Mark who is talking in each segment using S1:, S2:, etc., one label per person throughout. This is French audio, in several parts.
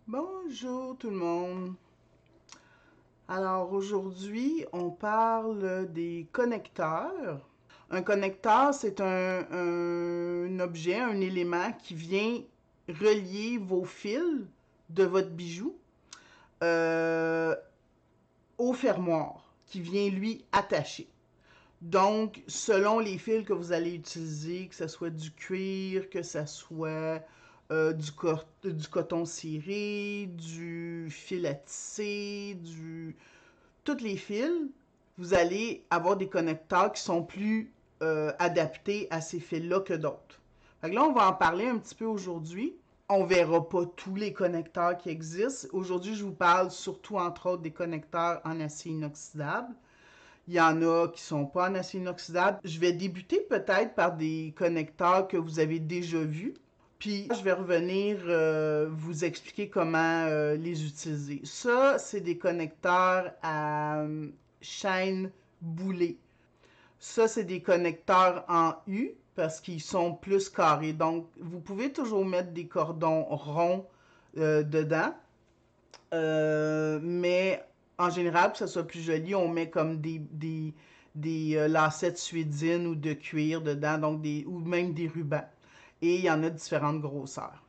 S1: Bonjour tout le monde. Alors aujourd'hui, on parle des connecteurs. Un connecteur, c'est un objet, un élément qui vient relier vos fils de votre bijou euh, au fermoir, qui vient lui attacher. Donc, selon les fils que vous allez utiliser, que ce soit du cuir, que ce soit du coton ciré, du fil à tisser, tous les fils, vous allez avoir des connecteurs qui sont plus adaptés à ces fils-là que d'autres. Fait que là, on va en parler un petit peu aujourd'hui. On verra pas tous les connecteurs qui existent. Aujourd'hui, je vous parle surtout, entre autres, des connecteurs en acier inoxydable. Il y en a qui sont pas en acier inoxydable. Je vais débuter peut-être par des connecteurs que vous avez déjà vus. Puis je vais revenir vous expliquer comment les utiliser. Ça, c'est des connecteurs à chaîne boulée. Ça, c'est des connecteurs en U parce qu'ils sont plus carrés. Donc, vous pouvez toujours mettre des cordons ronds dedans. Mais en général, pour que ça soit plus joli, on met comme des lacets de suédine ou de cuir dedans, donc ou même des rubans. Et il y en a différentes grosseurs.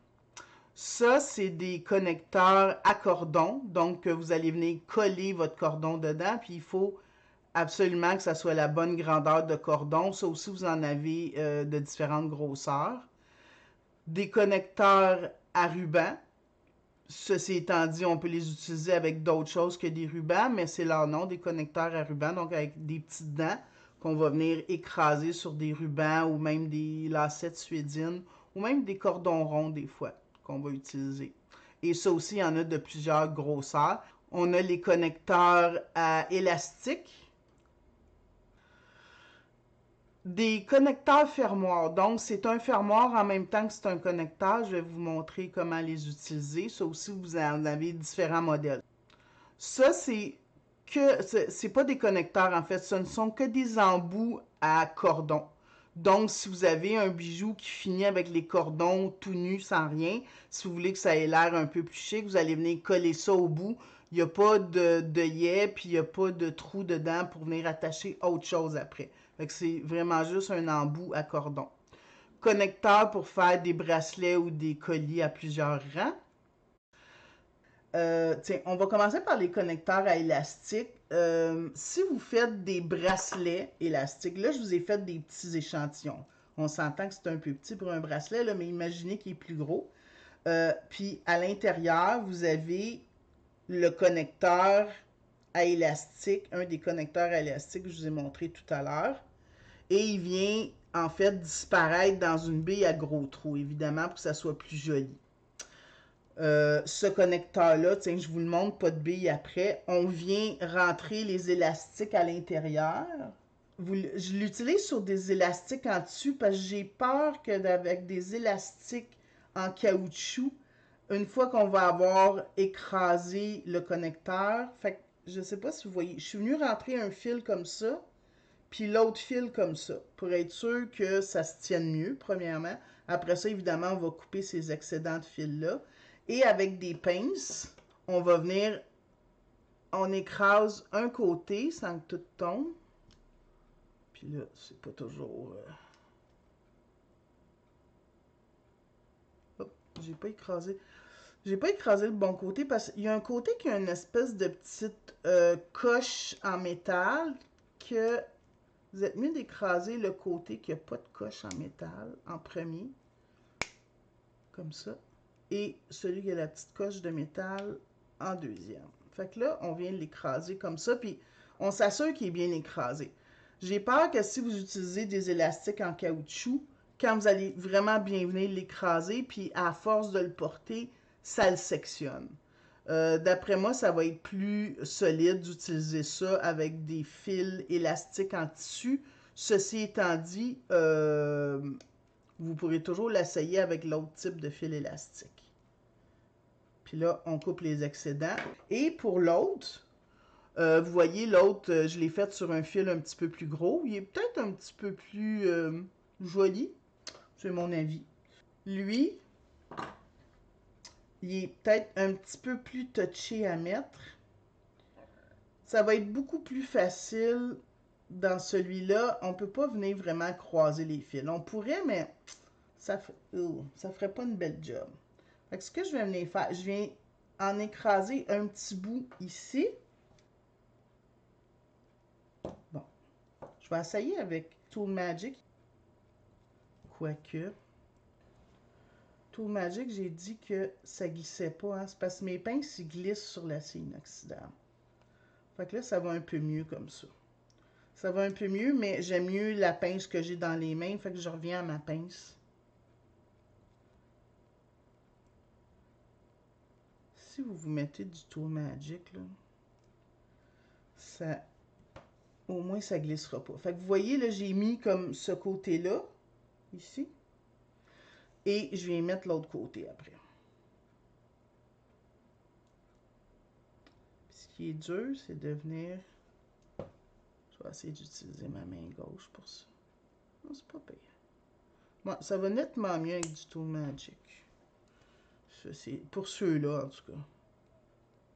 S1: Ça, c'est des connecteurs à cordon, donc vous allez venir coller votre cordon dedans, puis il faut absolument que ça soit la bonne grandeur de cordon. Ça aussi, vous en avez de différentes grosseurs. Des connecteurs à ruban. Ceci étant dit, on peut les utiliser avec d'autres choses que des rubans, mais c'est leur nom, des connecteurs à ruban, donc avec des petites dents qu'on va venir écraser sur des rubans ou même des lacets de suédine ou même des cordons ronds des fois qu'on va utiliser. Et ça aussi, il y en a de plusieurs grosseurs. On a les connecteurs à élastique, des connecteurs fermoirs. Donc, c'est un fermoir en même temps que c'est un connecteur. Je vais vous montrer comment les utiliser. Ça aussi, vous en avez différents modèles. Ça, c'est pas des connecteurs en fait, ce ne sont que des embouts à cordon. Donc, si vous avez un bijou qui finit avec les cordons tout nus sans rien, si vous voulez que ça ait l'air un peu plus chic, vous allez venir coller ça au bout. Il n'y a pas de puis il n'y a pas de trou dedans pour venir attacher autre chose après. Fait que c'est vraiment juste un embout à cordon. Connecteur pour faire des bracelets ou des colliers à plusieurs rangs. Tiens, on va commencer par les connecteurs à élastique. Si vous faites des bracelets élastiques, là, je vous ai fait des petits échantillons. On s'entend que c'est un peu petit pour un bracelet, là, mais imaginez qu'il est plus gros. Puis à l'intérieur, vous avez le connecteur à élastique, un des connecteurs à élastique que je vous ai montré tout à l'heure. Et il vient en fait disparaître dans une bille à gros trous, évidemment, pour que ça soit plus joli. Ce connecteur-là, tiens, je vous le montre, pas de bille après. On vient rentrer les élastiques à l'intérieur. Je l'utilise sur des élastiques en dessus parce que j'ai peur qu'avec des élastiques en caoutchouc, une fois qu'on va avoir écrasé le connecteur, fait que je sais pas si vous voyez, je suis venu rentrer un fil comme ça, puis l'autre fil comme ça, pour être sûr que ça se tienne mieux, premièrement. Après ça, évidemment, on va couper ces excédents de fil-là. Et avec des pinces, on va venir, on écrase un côté sans que tout tombe. Puis là, c'est pas toujours... Hop, j'ai pas écrasé. J'ai pas écrasé le bon côté parce qu'il y a un côté qui a une espèce de petite coche en métal que vous êtes mieux d'écraser le côté qui a pas de coche en métal en premier. Comme ça. Et celui qui a la petite coche de métal en deuxième. Fait que là, on vient l'écraser comme ça, puis on s'assure qu'il est bien écrasé. J'ai peur que si vous utilisez des élastiques en caoutchouc, quand vous allez vraiment bien venir l'écraser, puis à force de le porter, ça le sectionne. D'après moi, ça va être plus solide d'utiliser ça avec des fils élastiques en tissu. Ceci étant dit, vous pourrez toujours l'essayer avec l'autre type de fil élastique. Puis là, on coupe les excédents. Et pour l'autre, vous voyez, l'autre, je l'ai fait sur un fil un petit peu plus gros. Il est peut-être un petit peu plus joli. C'est mon avis. Lui, il est peut-être un petit peu plus touché à mettre. Ça va être beaucoup plus facile dans celui-là. On ne peut pas venir vraiment croiser les fils. On pourrait, mais ça ferait pas une belle job. Fait que ce que je vais venir faire, je viens en écraser un petit bout ici. Bon, je vais essayer avec Tool Magic. Quoique, Tool Magic, j'ai dit que ça glissait pas. Hein? C'est parce que mes pinces, ils glissent sur l'acier inoxydable. Fait que là, ça va un peu mieux comme ça. Ça va un peu mieux, mais j'aime mieux la pince que j'ai dans les mains. Fait que je reviens à ma pince. Si vous vous mettez du Tool Magic, là, ça... Au moins, ça glissera pas. Fait que vous voyez, là, j'ai mis comme ce côté-là, ici. Et je viens mettre l'autre côté après. Puis ce qui est dur, c'est de venir... Je vais essayer d'utiliser ma main gauche pour ça. Non, c'est pas pire. Bon, ça va nettement mieux avec du Tool Magic. Ça, c'est pour ceux-là, en tout cas.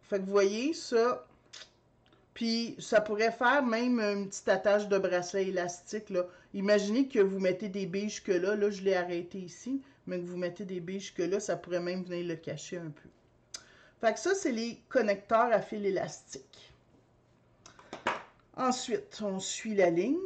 S1: Fait que vous voyez, ça... Puis, ça pourrait faire même une petite attache de bracelet élastique, là. Imaginez que vous mettez des billes jusque-là. Là, je l'ai arrêté ici. Mais que vous mettez des billes jusque-là, ça pourrait même venir le cacher un peu. Fait que ça, c'est les connecteurs à fil élastique. Ensuite, on suit la ligne.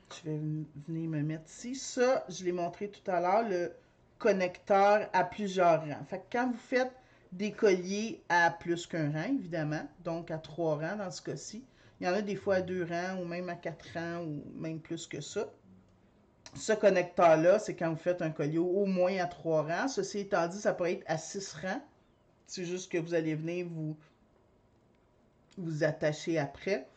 S1: Je vais venir me mettre ici. Ça, je l'ai montré tout à l'heure, le connecteur à plusieurs rangs. Fait que quand vous faites des colliers à plus qu'un rang, évidemment, donc à 3 rangs dans ce cas-ci, il y en a des fois à 2 rangs ou même à 4 rangs ou même plus que ça. Ce connecteur-là, c'est quand vous faites un collier au moins à 3 rangs. Ceci étant dit, ça peut être à 6 rangs. C'est juste que vous allez venir vous attacher après.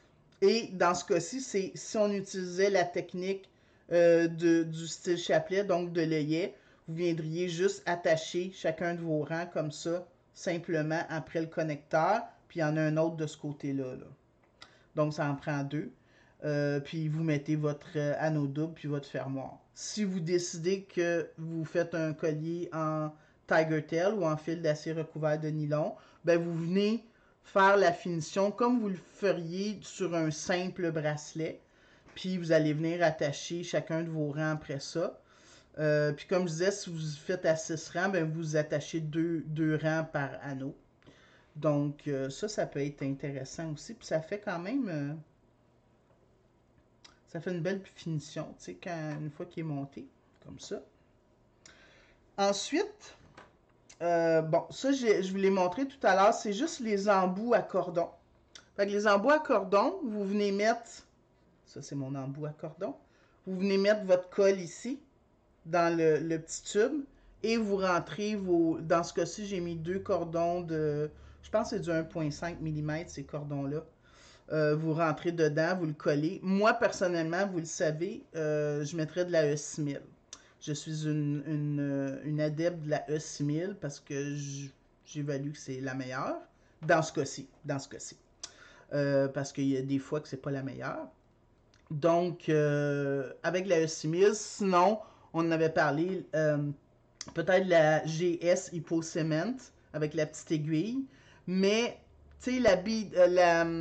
S1: Et dans ce cas-ci, c'est si on utilisait la technique du style chapelet, donc de l'œillet, vous viendriez juste attacher chacun de vos rangs comme ça, simplement après le connecteur, puis il y en a un autre de ce côté-là. Là. Donc, ça en prend 2. Puis vous mettez votre anneau double puis votre fermoir. Si vous décidez que vous faites un collier en tiger tail ou en fil d'acier recouvert de nylon, ben vous venez faire la finition comme vous le feriez sur un simple bracelet. Puis vous allez venir attacher chacun de vos rangs après ça. Puis comme je disais, si vous faites à 6 rangs, ben vous attachez 2 rangs par anneau. Donc ça peut être intéressant aussi. Puis ça fait quand même... ça fait une belle finition, tu sais, une fois qu'il est monté, comme ça. Ensuite, bon, ça, je vous l'ai montré tout à l'heure, c'est juste les embouts à cordon. Fait que les embouts à cordon, vous venez mettre, ça c'est mon embout à cordon, vous venez mettre votre colle ici, dans le petit tube, et vous rentrez dans ce cas-ci, j'ai mis 2 cordons de, je pense que c'est du 1,5 mm, ces cordons-là. Vous rentrez dedans, vous le collez. Moi, personnellement, vous le savez, je mettrais de la E6000. Je suis une adepte de la E6000 parce que j'évalue que c'est la meilleure. Dans ce cas-ci. Parce qu'il y a des fois que c'est pas la meilleure. Donc, avec la E6000, sinon, on en avait parlé, peut-être la GS Hypo Cement avec la petite aiguille. Mais, tu sais,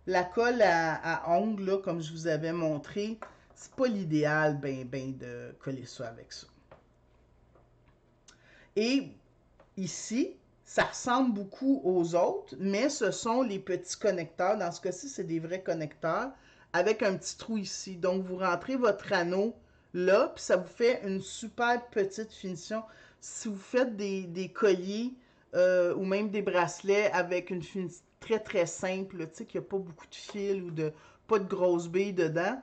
S1: la colle à ongles, là, comme je vous avais montré, c'est pas l'idéal de coller ça avec ça. Et ici, ça ressemble beaucoup aux autres, mais ce sont les petits connecteurs. Dans ce cas-ci, c'est des vrais connecteurs avec un petit trou ici. Donc, vous rentrez votre anneau là, puis ça vous fait une super petite finition. Si vous faites des colliers ou même des bracelets avec une finition très très simple, tu sais, qu'il n'y a pas beaucoup de fils ou pas de grosses billes dedans,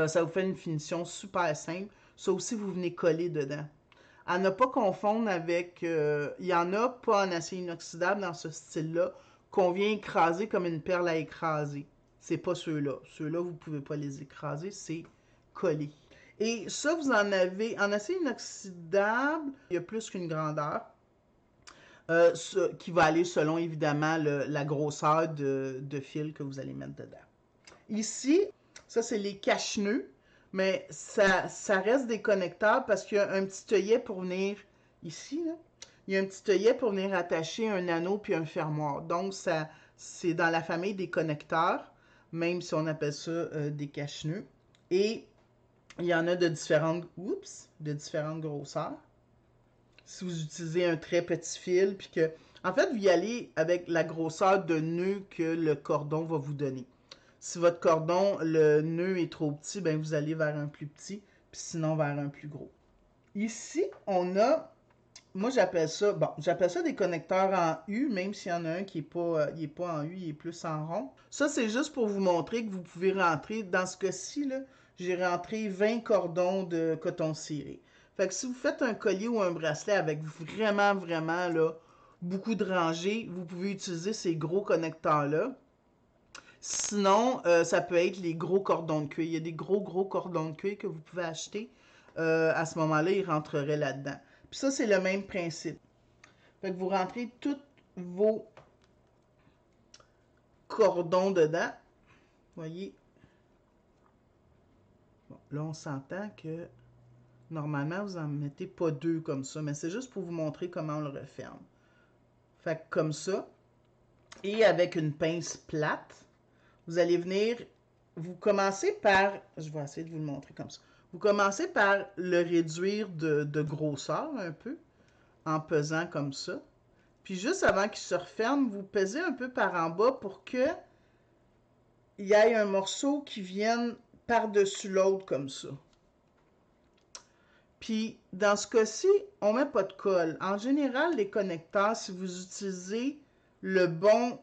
S1: ça vous fait une finition super simple. Ça aussi, vous venez coller dedans. À ne pas confondre avec... il y en a pas en acier inoxydable dans ce style-là qu'on vient écraser comme une perle à écraser. C'est pas ceux-là. Ceux-là, vous pouvez pas les écraser, c'est collé. Et ça, vous en avez... En acier inoxydable, il y a plus qu'une grandeur. Qui va aller selon, évidemment, la grosseur de fil que vous allez mettre dedans. Ici, ça, c'est les cache-nœuds, mais ça reste des connecteurs parce qu'il y a un petit œillet pour venir ici, là. il y a un petit œillet pour venir attacher un anneau puis un fermoir. Donc, ça, c'est dans la famille des connecteurs, même si on appelle ça des cache-nœuds. Et il y en a de de différentes grosseurs. Si vous utilisez un très petit fil, puis que, en fait, vous y allez avec la grosseur de nœud que le cordon va vous donner. Si votre cordon, le nœud est trop petit, ben vous allez vers un plus petit, puis sinon vers un plus gros. Ici, on a, moi j'appelle ça, bon, j'appelle ça des connecteurs en U, même s'il y en a un qui est pas en U, il est plus en rond. Ça, c'est juste pour vous montrer que vous pouvez rentrer, dans ce cas-ci, là, j'ai rentré 20 cordons de coton ciré. Fait que si vous faites un collier ou un bracelet avec vraiment, là, beaucoup de rangées, vous pouvez utiliser ces gros connecteurs-là. Sinon, ça peut être les gros cordons de cuir. Il y a des gros cordons de cuir que vous pouvez acheter. À ce moment-là, ils rentreraient là-dedans. Puis ça, c'est le même principe. Fait que vous rentrez tous vos cordons dedans. Voyez. Bon, là, on s'entend que normalement, vous n'en mettez pas deux comme ça, mais c'est juste pour vous montrer comment on le referme. Fait que comme ça. Et avec une pince plate, vous allez venir, vous commencez par, je vais essayer de vous le montrer comme ça. Vous commencez par le réduire de grosseur un peu, en pesant comme ça. Puis juste avant qu'il se referme, vous pesez un peu par en bas pour que il y ait un morceau qui vienne par-dessus l'autre comme ça. Puis dans ce cas-ci, on ne met pas de colle. En général, les connecteurs, si vous utilisez le bon...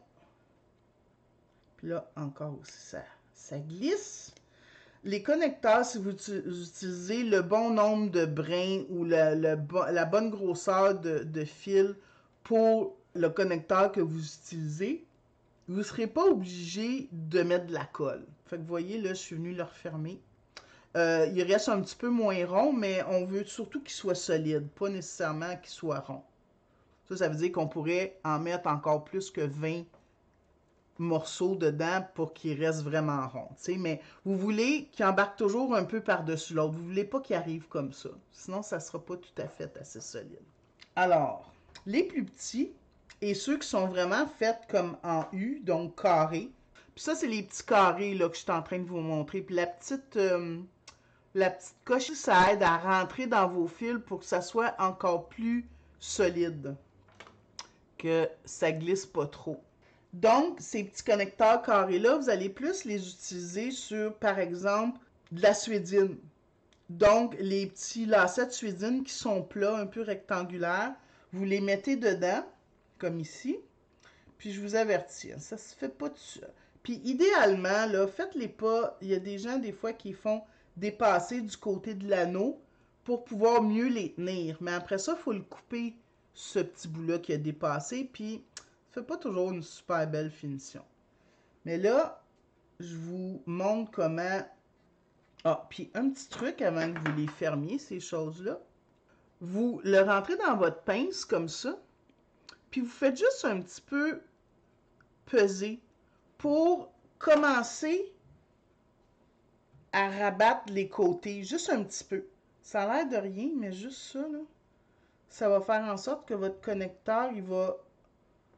S1: Puis là, encore aussi, ça glisse. Les connecteurs, si vous utilisez le bon nombre de brins ou la bonne grosseur de fil pour le connecteur que vous utilisez, vous ne serez pas obligé de mettre de la colle. Fait que vous voyez, là, je suis venu le refermer. Il reste un petit peu moins rond, mais on veut surtout qu'il soit solide, pas nécessairement qu'il soit rond. Ça veut dire qu'on pourrait en mettre encore plus que 20 morceaux dedans pour qu'il reste vraiment rond. T'sais. Mais vous voulez qu'il embarque toujours un peu par-dessus l'autre. Vous voulez pas qu'il arrive comme ça. Sinon, ça ne sera pas tout à fait assez solide. Alors, les plus petits et ceux qui sont vraiment faits comme en U, donc carrés. Puis ça, c'est les petits carrés là, que je suis en train de vous montrer. Puis la petite coche, ça aide à rentrer dans vos fils pour que ça soit encore plus solide. Que ça glisse pas trop. Donc, ces petits connecteurs carrés-là, vous allez plus les utiliser sur, par exemple, de la suédine. Donc, les petits lacets de suédine qui sont plats, un peu rectangulaires, vous les mettez dedans, comme ici. Puis, je vous avertis, ça se fait pas tout seul. Puis, idéalement, là, faites-les pas. Il y a des gens, des fois, qui font dépasser du côté de l'anneau pour pouvoir mieux les tenir. Mais après ça, il faut le couper, ce petit bout-là qui a dépassé, puis ça fait pas toujours une super belle finition. Mais là, je vous montre comment... Ah, puis un petit truc avant que vous les fermiez, ces choses-là. Vous le rentrez dans votre pince comme ça, puis vous faites juste un petit peu peser pour commencer à rabattre les côtés, juste un petit peu. Ça a l'air de rien, mais juste ça, là, ça va faire en sorte que votre connecteur, il va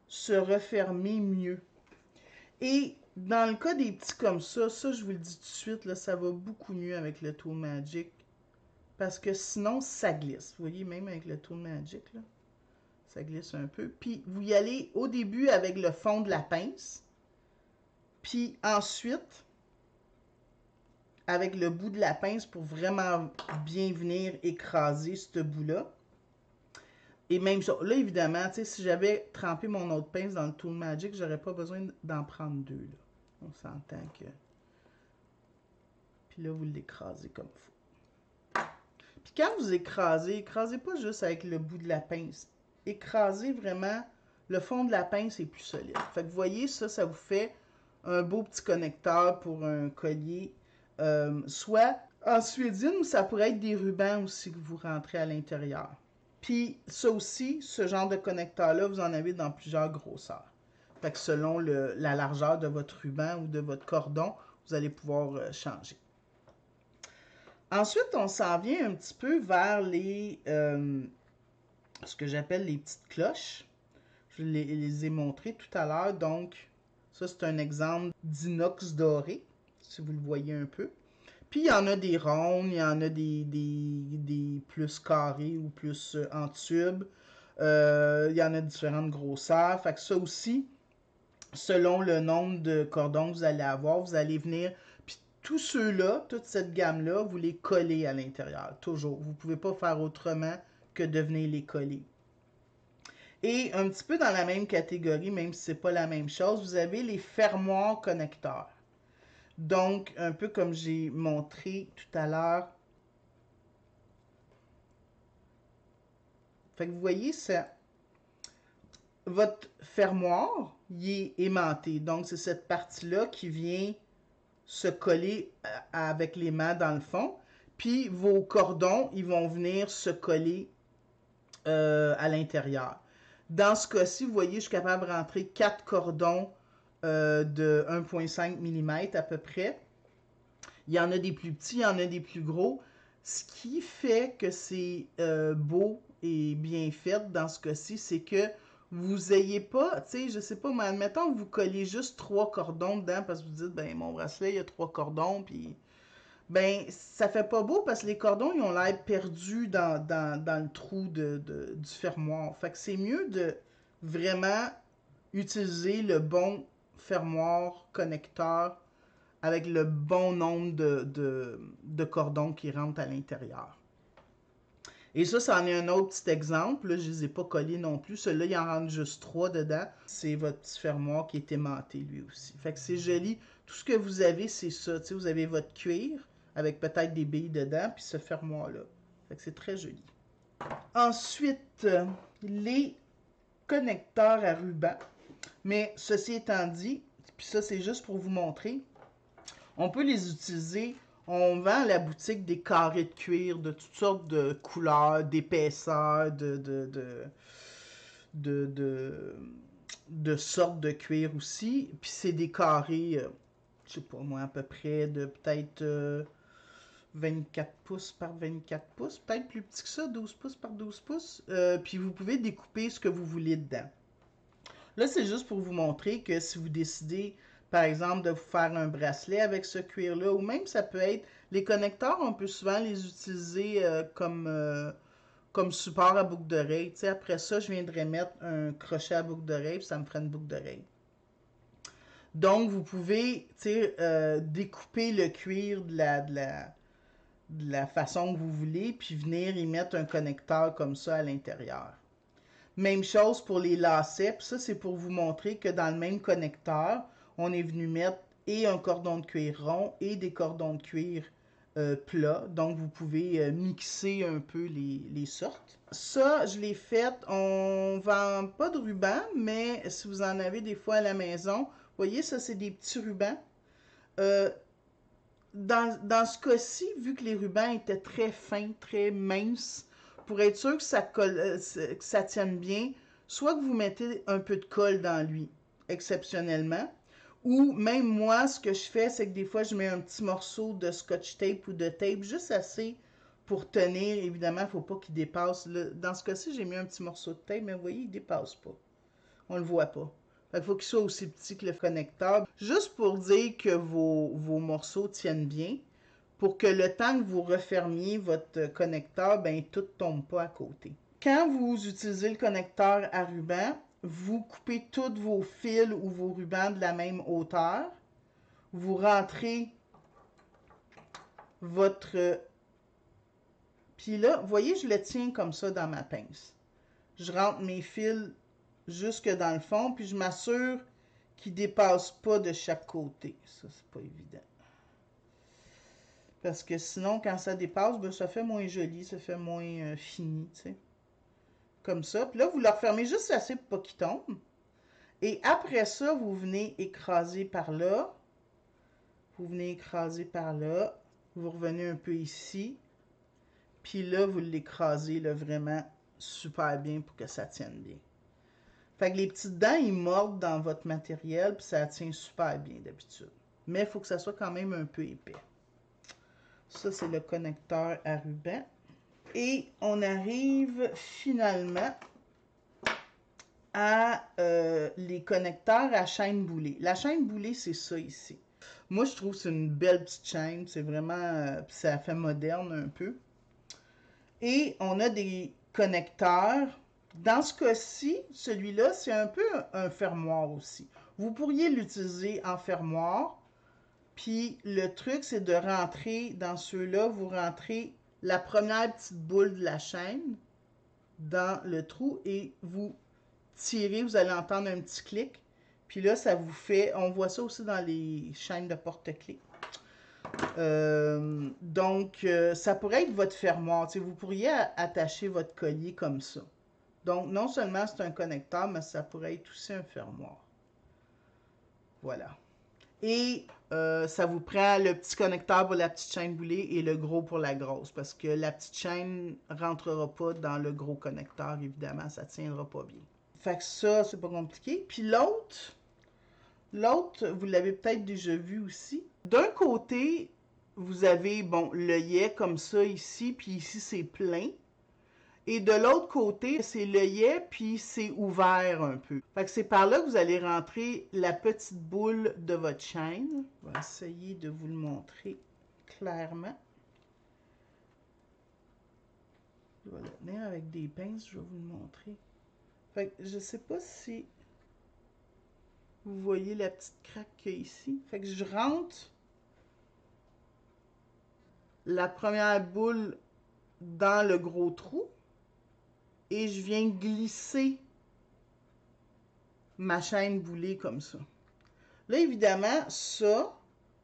S1: se refermer mieux. Et dans le cas des petits comme ça, je vous le dis tout de suite, là, ça va beaucoup mieux avec le Tool Magic. Parce que sinon, ça glisse. Vous voyez, même avec le Tool Magic, là, ça glisse un peu. Puis, vous y allez au début avec le fond de la pince. Puis ensuite, avec le bout de la pince pour vraiment bien venir écraser ce bout-là. Et même ça, là, évidemment, si j'avais trempé mon autre pince dans le Tool Magic, j'aurais pas besoin d'en prendre deux. Là. On s'entend que... Puis là, vous l'écrasez comme il faut. Puis quand vous écrasez pas juste avec le bout de la pince. Écrasez vraiment le fond de la pince est plus solide. Fait que vous voyez, ça vous fait un beau petit connecteur pour un collier. Soit en suédine ou ça pourrait être des rubans aussi que vous rentrez à l'intérieur. Puis ça aussi, ce genre de connecteur-là, vous en avez dans plusieurs grosseurs. Fait que selon la largeur de votre ruban ou de votre cordon, vous allez pouvoir changer. Ensuite, on s'en vient un petit peu vers les ce que j'appelle les petites cloches. Je les ai montrées tout à l'heure. Donc, ça, c'est un exemple d'inox doré, si vous le voyez un peu. Puis, il y en a des rondes, il y en a des plus carrés ou plus en tube. Il y en a différentes grosseurs. Fait que ça aussi, selon le nombre de cordons que vous allez avoir, vous allez venir... Puis tous ceux-là, toute cette gamme-là, vous les collez à l'intérieur, toujours. Vous ne pouvez pas faire autrement que de venir les coller. Et un petit peu dans la même catégorie, même si ce n'est pas la même chose, vous avez les fermoirs connecteurs. Donc, un peu comme j'ai montré tout à l'heure. Fait que vous voyez, ça, votre fermoir, il est aimanté. Donc, c'est cette partie-là qui vient se coller avec l'aimant dans le fond. Puis, vos cordons, ils vont venir se coller à l'intérieur. Dans ce cas-ci, vous voyez, je suis capable de rentrer 4 cordons de 1,5 mm à peu près. Il y en a des plus petits, il y en a des plus gros. Ce qui fait que c'est beau et bien fait dans ce cas-ci, c'est que vous ayez pas, tu sais, je sais pas, mais admettons que vous collez juste 3 cordons dedans parce que vous dites, ben mon bracelet, il y a 3 cordons, puis ben ça fait pas beau parce que les cordons, ils ont l'air perdus dans le trou du fermoir. Fait que c'est mieux de vraiment utiliser le bon fermoir connecteur avec le bon nombre de cordons qui rentrent à l'intérieur. Et ça en est un autre petit exemple. Là, je ne les ai pas collés non plus. Celui-là, il en rentre juste 3 dedans. C'est votre petit fermoir qui est aimanté lui aussi. Fait que c'est joli. Tout ce que vous avez, c'est ça. T'sais, vous avez votre cuir avec peut-être des billes dedans, puis ce fermoir-là. Fait que c'est très joli. Ensuite, les connecteurs à ruban. Mais ceci étant dit, puis ça, c'est juste pour vous montrer, on peut les utiliser. On vend à la boutique des carrés de cuir de toutes sortes de couleurs, d'épaisseurs, de sortes de cuir aussi. Puis c'est des carrés, je sais pas moi, à peu près de peut-être 24 pouces par 24 pouces. Peut-être plus petit que ça, 12 pouces par 12 pouces. Puis vous pouvez découper ce que vous voulez dedans. Là, c'est juste pour vous montrer que si vous décidez, par exemple, de vous faire un bracelet avec ce cuir-là, ou même ça peut être, les connecteurs, on peut souvent les utiliser comme support à boucle d'oreille. Après ça, je viendrais mettre un crochet à boucle d'oreille, puis ça me ferait une boucle d'oreille. Donc, vous pouvez découper le cuir de la façon que vous voulez, puis venir y mettre un connecteur comme ça à l'intérieur. Même chose pour les lacets, puis ça c'est pour vous montrer que dans le même connecteur, on est venu mettre et un cordon de cuir rond et des cordons de cuir plats. Donc vous pouvez mixer un peu les sortes. Ça, je l'ai fait, on vend pas de ruban, mais si vous en avez des fois à la maison, vous voyez ça c'est des petits rubans. Dans ce cas-ci, vu que les rubans étaient très fins, très minces, pour être sûr que que ça tienne bien, soit que vous mettez un peu de colle dans lui, exceptionnellement, ou même moi, ce que je fais, c'est que des fois, je mets un petit morceau de scotch tape ou de tape, juste assez pour tenir. Évidemment, il ne faut pas qu'il dépasse. Dans ce cas-ci, j'ai mis un petit morceau de tape, mais vous voyez, il ne dépasse pas. On ne le voit pas. Il faut qu'il soit aussi petit que le connecteur. Juste pour dire que vos morceaux tiennent bien, pour que le temps que vous refermiez votre connecteur, ben tout ne tombe pas à côté. Quand vous utilisez le connecteur à ruban, vous coupez tous vos fils ou vos rubans de la même hauteur. Vous rentrez votre... Puis là, vous voyez, je le tiens comme ça dans ma pince. Je rentre mes fils jusque dans le fond, puis je m'assure qu'il ne dépasse pas de chaque côté. Ça, c'est pas évident. Parce que sinon, quand ça dépasse, ben, ça fait moins joli, ça fait moins fini, tu sais. Comme ça. Puis là, vous le refermez juste assez pour pas qu'il tombe. Et après ça, vous venez écraser par là. Vous venez écraser par là. Vous revenez un peu ici. Puis là, vous l'écrasez là, vraiment super bien pour que ça tienne bien. Fait que les petites dents, ils mordent dans votre matériel, puis ça tient super bien d'habitude. Mais il faut que ça soit quand même un peu épais. Ça, c'est le connecteur à ruban. Et on arrive finalement à les connecteurs à chaîne boulée. La chaîne boulée, c'est ça ici. Moi, je trouve que c'est une belle petite chaîne. C'est vraiment... ça fait moderne un peu. Et on a des connecteurs. Dans ce cas-ci, celui-là, c'est un peu un fermoir aussi. Vous pourriez l'utiliser en fermoir. Puis le truc, c'est de rentrer dans ceux-là, vous rentrez la première petite boule de la chaîne dans le trou et vous tirez, vous allez entendre un petit clic. Puis là, ça vous fait, on voit ça aussi dans les chaînes de porte-clés. Donc, ça pourrait être votre fermoir. Vous pourriez attacher votre collier comme ça. Donc, non seulement c'est un connecteur, mais ça pourrait être aussi un fermoir. Voilà. Et ça vous prend le petit connecteur pour la petite chaîne boulée et le gros pour la grosse. Parce que la petite chaîne ne rentrera pas dans le gros connecteur, évidemment, ça ne tiendra pas bien. Fait que ça, c'est pas compliqué. Puis l'autre, vous l'avez peut-être déjà vu aussi. D'un côté, vous avez, bon, l'œillet comme ça ici, puis ici, c'est plein. Et de l'autre côté, c'est l'œillet, puis c'est ouvert un peu. Fait que c'est par là que vous allez rentrer la petite boule de votre chaîne. Je vais essayer de vous le montrer clairement. Je vais le tenir avec des pinces, je vais vous le montrer. Fait que je sais pas si vous voyez la petite craque qu'il y a ici. Fait que je rentre la première boule dans le gros trou et je viens glisser ma chaîne boulée comme ça. Là, évidemment, ça,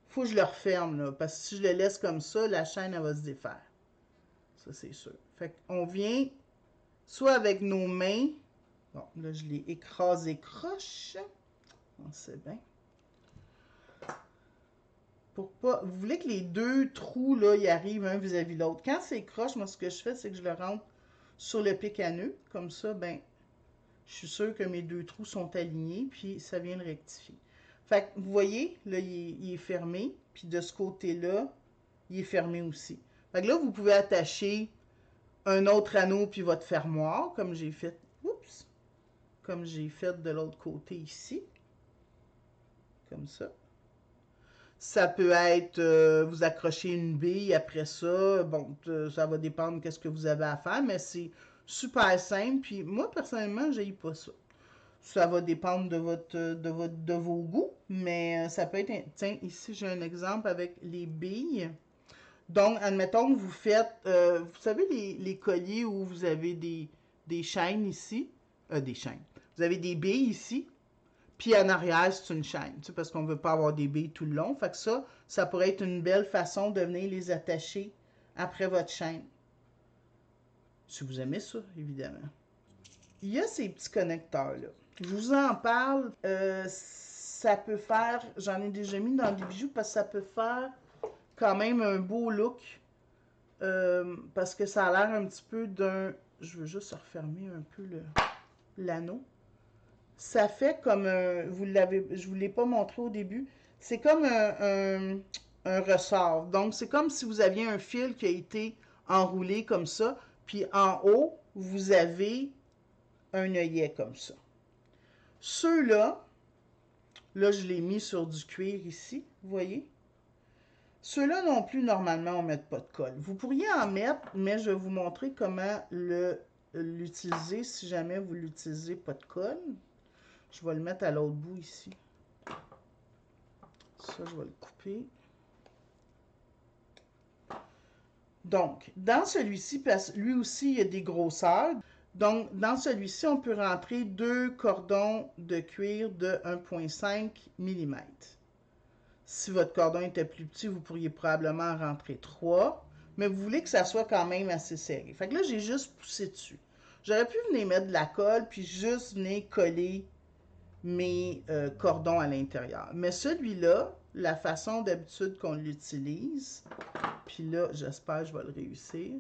S1: il faut que je le referme, là, parce que si je le laisse comme ça, la chaîne, elle va se défaire. Ça, c'est sûr. Fait qu'on vient soit avec nos mains. Bon, là, je l'ai écrasé croche. On sait bien. Pour pas... Vous voulez que les deux trous, là, y arrivent un vis-à-vis l'autre. Quand c'est croche, moi, ce que je fais, c'est que je le rentre sur le pic à nœud. Comme ça, ben, je suis sûre que mes deux trous sont alignés, puis ça vient le rectifier. Fait que, vous voyez, là, il est fermé, puis de ce côté-là, il est fermé aussi. Fait que là, vous pouvez attacher un autre anneau, puis votre fermoir, comme j'ai fait, oups, comme j'ai fait de l'autre côté ici. Comme ça. Ça peut être, vous accrochez une bille après ça. Bon, ça va dépendre de ce que vous avez à faire, mais c'est super simple. Puis moi, personnellement, je n'ai pas ça. Ça va dépendre de vos goûts, mais ça peut être... Tiens, ici, j'ai un exemple avec les billes. Donc, admettons que vous faites... vous savez, les colliers où vous avez des chaînes ici? Des chaînes. Vous avez des billes ici. Puis en arrière, c'est une chaîne, tu sais, parce qu'on ne veut pas avoir des billes tout le long. Fait que ça pourrait être une belle façon de venir les attacher après votre chaîne. Si vous aimez ça, évidemment. Il y a ces petits connecteurs-là. Je vous en parle. Ça peut faire, j'en ai déjà mis dans des bijoux parce que ça peut faire quand même un beau look. Parce que ça a l'air un petit peu d'un... Je veux juste refermer un peu l'anneau. Ça fait comme un... je vous l'ai pas montré au début. C'est comme un ressort. Donc, c'est comme si vous aviez un fil qui a été enroulé comme ça. Puis en haut, vous avez un œillet comme ça. Ceux-là, là, je l'ai mis sur du cuir ici, vous voyez? Ceux-là non plus, normalement, on ne met pas de colle. Vous pourriez en mettre, mais je vais vous montrer comment l'utiliser si jamais vous l'utilisez pas de colle. Je vais le mettre à l'autre bout ici. Ça, je vais le couper. Donc, dans celui-ci, parce que lui aussi, il y a des grosseurs. Donc, dans celui-ci, on peut rentrer 2 cordons de cuir de 1,5 mm. Si votre cordon était plus petit, vous pourriez probablement en rentrer 3. Mais vous voulez que ça soit quand même assez serré. Fait que là, j'ai juste poussé dessus. J'aurais pu venir mettre de la colle, puis juste venir coller mes cordons à l'intérieur. Mais celui-là, la façon d'habitude qu'on l'utilise, puis là, j'espère que je vais le réussir.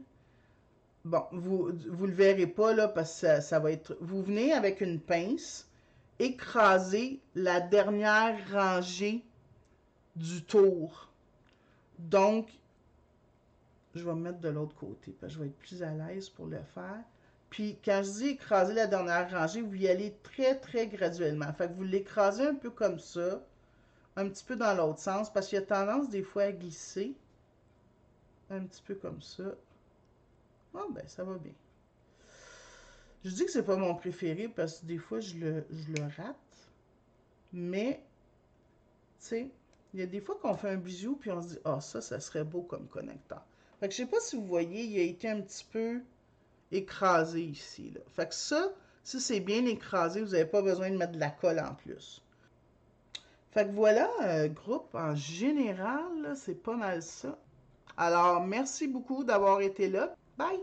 S1: Bon, vous le verrez pas là parce que ça va être... Vous venez avec une pince, écraser la dernière rangée du tour. Donc, je vais me mettre de l'autre côté, parce que je vais être plus à l'aise pour le faire. Puis, quand je dis écraser la dernière rangée, vous y allez très, très graduellement. Fait que vous l'écrasez un peu comme ça, un petit peu dans l'autre sens, parce qu'il y a tendance des fois à glisser. Un petit peu comme ça. Ah ben, ça va bien. Je dis que c'est pas mon préféré parce que des fois, je le rate. Mais, tu sais, il y a des fois qu'on fait un bijou puis on se dit, ah, ça serait beau comme connecteur. Fait que je sais pas si vous voyez, il a été un petit peu écrasé ici, là. Fait que ça, si c'est bien écrasé, vous n'avez pas besoin de mettre de la colle en plus. Fait que voilà, groupe, en général, c'est pas mal ça. Alors, merci beaucoup d'avoir été là. Bye!